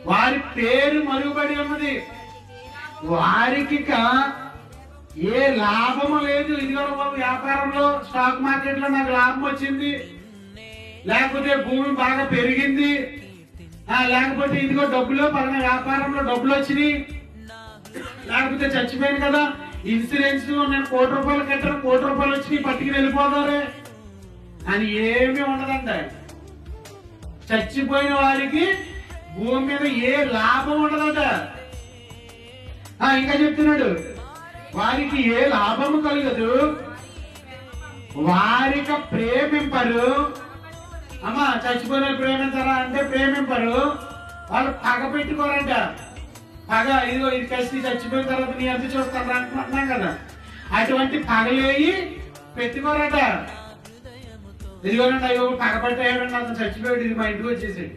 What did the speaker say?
వారి పేరు మరుగుపడి ఉన్నది. వారికి ఏ లాభము లేదు. ఇదిగో వ్యాపారంలో స్టాక్ మార్కెట్ లో నాకు లాభం వచ్చింది, లేకపోతే భూమి బాగా పెరిగింది, లేకపోతే ఇదిగో డబ్బులు పలానా వ్యాపారంలో డబ్బులు వచ్చినాయి, లేకపోతే చచ్చిపోయాను కదా ఇన్సూరెన్స్ నేను ₹1,00,000 కట్టాను, ₹1,00,000 వచ్చినాయి పట్టుకుని వెళ్ళిపోతారే అని ఏమీ ఉండదంట. చచ్చిపోయిన వారికి భూమి మీద ఏ లాభం ఉండదట. ఇంకా చెప్తున్నాడు, వారికి ఏ లాభము కలగదు, వారికి ప్రేమింపరు. అమ్మా చచ్చిపోయిన ప్రేమించారా అంటే ప్రేమింపరు. వాళ్ళు పగ పెట్టుకోరంట. పగ ఇదిగో ఇది కలిసి చచ్చిపోయిన తర్వాత నీ అంత చూస్తాను అంటున్నాం కదా, అటువంటి పగలేయి పెట్టుకోరట. ఇదిగోనండి అయ్యో పగ పట్టాడు, అతను చచ్చిపోయాడు, ఇది మా ఇంటికి వచ్చేసాడు.